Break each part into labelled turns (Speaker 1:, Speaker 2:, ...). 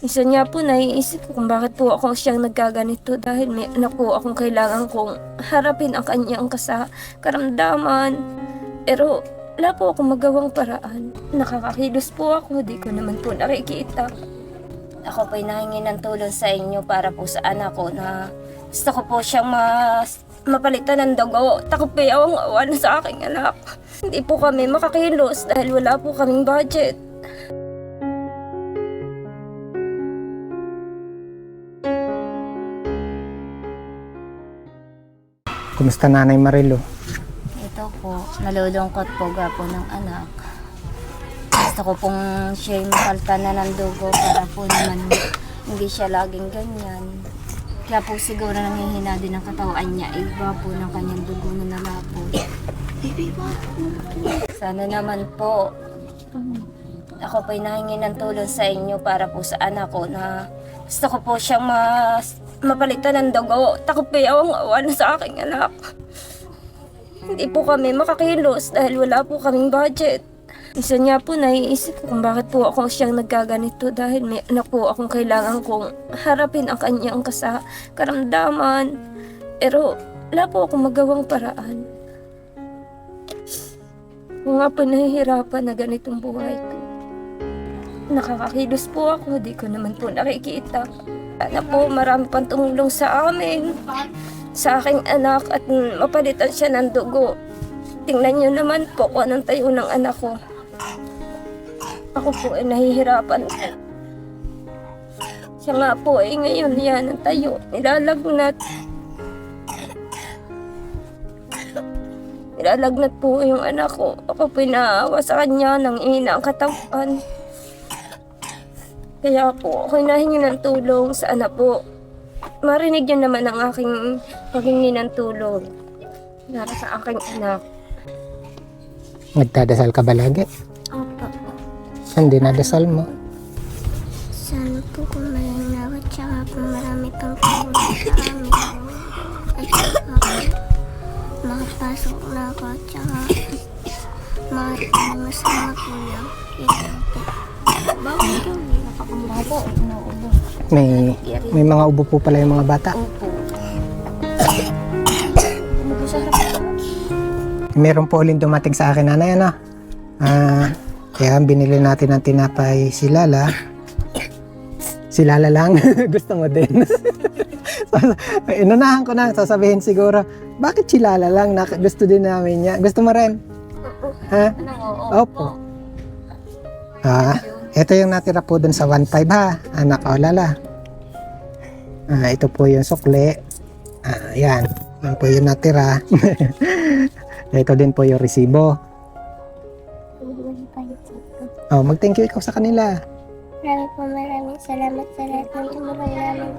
Speaker 1: Minsan nga po naiisip ko kung bakit po ako siyang nagkaganito dahil may anak po akong kailangan kong harapin ang kanyang karamdaman. Pero wala po akong magawang paraan. Nakakakilos po ako, di ko naman po nakikita. Ako po'y nahingi ng tulong sa inyo para po sa anak ko na gusto ko po siyang mapalitan ng dugo. Takot po yung awa na sa aking anak. Hindi po kami makakilos dahil wala po kaming budget.
Speaker 2: Kumusta Nanay Marilo?
Speaker 3: Ito po, nalulungkot po gapo ng anak. Gusto ko pong siya'y mapalitan na ng dugo para po naman hindi siya laging ganyan. Kaya po siguro nanghihina din ang katawan niya. Iba po ng kanyang dugo na nalapot. Sana naman po, ako po'y nahingi ng tulong sa inyo para po sa anak ko na gusto ko po siyang mapalitan ng dugo. Takot po yung awa na sa aking anak. Hindi po kami makakilos dahil wala po kaming budget. Minsan nga po naiisip ko kung bakit po ako siyang nagkaganito dahil may anak po akong kailangan kong harapin ang kanyang karamdaman. Pero wala po akong magawang paraan. Kung nga po nahihirapan na ganitong buhay ko. Nakakakilos po ako, di ko naman po nakikita. Sana po marami pang tumulong sa amin, sa aking anak at mapalitan siya ng dugo. Tingnan niyo naman po kung anong tayo ng anak ko. Ako po ay nahihirapan. Siya nga po ay ngayon yan ang tayo, nilalagnat. Nilalagnat po yung anak ko. Ako po naawa sa kanya nang ihina ang katawan. Kaya po ako nahingi ng tulong sa anak po. Marinig niyo naman ang aking paghingi ng tulong para sa aking anak.
Speaker 2: Nagdadasal ka ba lagi?
Speaker 1: Opo.
Speaker 2: Saan dinadasal mo?
Speaker 4: Sana po kung malinaw at saka po marami pang tulong sa amin. At saka po makapasok na ako at saka mga sa magulang. Ito po. Bakit po?
Speaker 3: Nakakamura po, inuubo.
Speaker 2: May mga ubo po pala yung mga bata.
Speaker 3: Opo.
Speaker 2: Meron po ulit dumating sa akin, Nanay, ano? Kaya binili natin ng tinapay si Lala. Si Lala lang. Gusto mo din. Inunahan ko na. Sasabihin siguro, bakit si Lala lang? Gusto din namin niya. Gusto mo rin? Ha? Opo. Ito yung natira po dun sa 1.5 ha. Anak o Lala. Ito po yung sukle. Yan. Yan po yung natira. Ito din po yung resibo. Mag-thank you ikaw sa kanila.
Speaker 4: Maraming salamat sa lahat ng tumulong namin.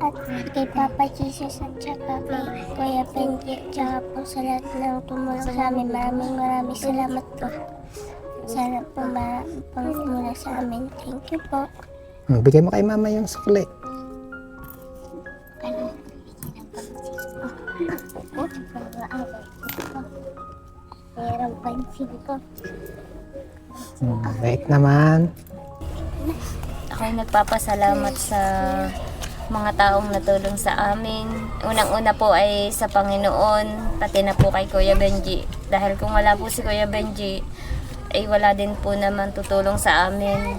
Speaker 4: At kay Papa Jesus at saka kay Kuya Benji at saka po sa lahat ng tumulong sa amin. Maraming salamat po. Sana po marami pang tumulong sa amin. Thank you po.
Speaker 2: Bigay mo kay mama yung sukle.
Speaker 4: Mayroong pansin ko.
Speaker 2: Bait naman.
Speaker 3: Ako'y nagpapasalamat sa mga taong natulong sa amin. Unang-una po ay sa Panginoon, pati na po kay Kuya Benji. Dahil kung wala po si Kuya Benji, ay wala din po naman tutulong sa amin.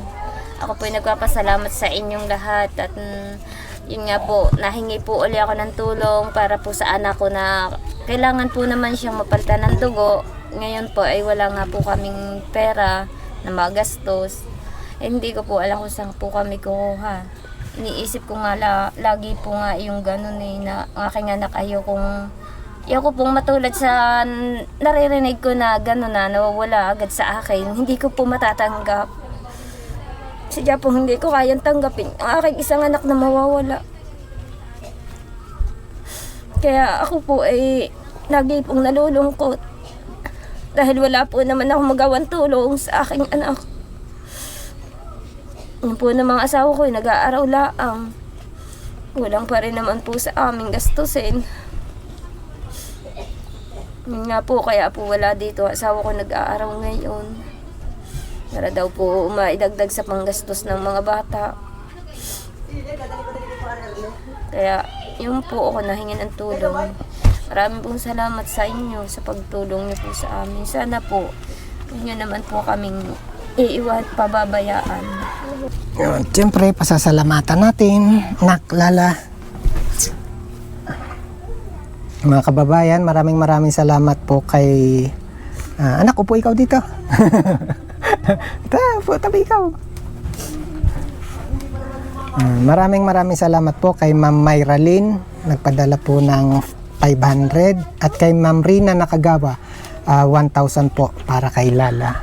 Speaker 3: Ako po'y nagpapasalamat sa inyong lahat at yun nga po, nahingi po uli ako ng tulong para po sa anak ko na kailangan po naman siyang mapalitan ng dugo. Ngayon po ay wala nga po kaming pera na magastos. Hindi ko po alam kung saan po kami kukuha. Iniisip ko nga lagi po nga yung ganun na aking anak ayoko pong matulad sa naririnig ko na ganun na nawawala agad sa akin. Hindi ko po matatanggap. Sadya po hindi ko kayang tanggapin ang aking isang anak na mawawala. Kaya ako po ay lagi pong nalulungkot. Dahil wala po naman ako magawang tulong sa aking anak. Yung po ng mga asawa ko ay nag-aaraw laang. Kulang pa rin naman po sa aming gastusin. Yun nga po, kaya po wala dito. Asawa ko nag-aaraw ngayon. Para daw po maidagdag sa panggastos ng mga bata.
Speaker 1: Kaya yung po ako nahingi ng tulong. Maraming pong salamat sa inyo sa pagtulong niyo po sa amin. Sana po, huwag niyo naman po kaming iiwan, pababayaan.
Speaker 2: Yun, siyempre, pasasalamatan natin, Nak, Lala. Mga kababayan, maraming salamat po kay... anak, upo ikaw dito. Tabi ikaw. Maraming salamat po kay Ma'am Myra Lynn, nagpadala po ng 500, at kay Ma'am Rina Nakagawa, 1,000 po para kay Lala.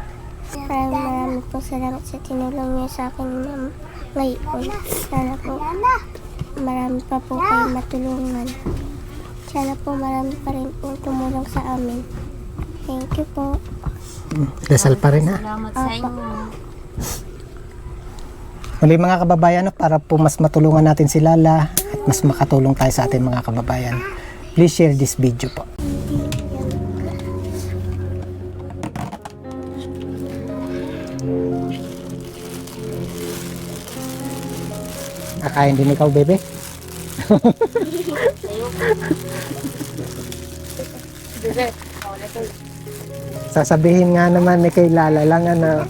Speaker 4: Maraming po salamat sa tinulong niyo sa akin, ma'am. Ngayon, sana po marami pa po kayo matulungan. Sana po marami pa rin po tumulong sa amin. Thank you po.
Speaker 2: Dasal pa rin, ha?
Speaker 3: Salamat sa inyo.
Speaker 2: Muli mga kababayan, para po mas matulungan natin si Lala at mas makatulong tayo sa ating mga kababayan, please share this video po. Nakain din ikaw, bebe? Sasabihin nga naman ni kay Lala lang, ano.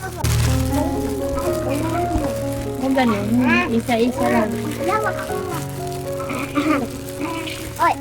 Speaker 3: Kung ganun, isa-isa lang.
Speaker 4: Oy!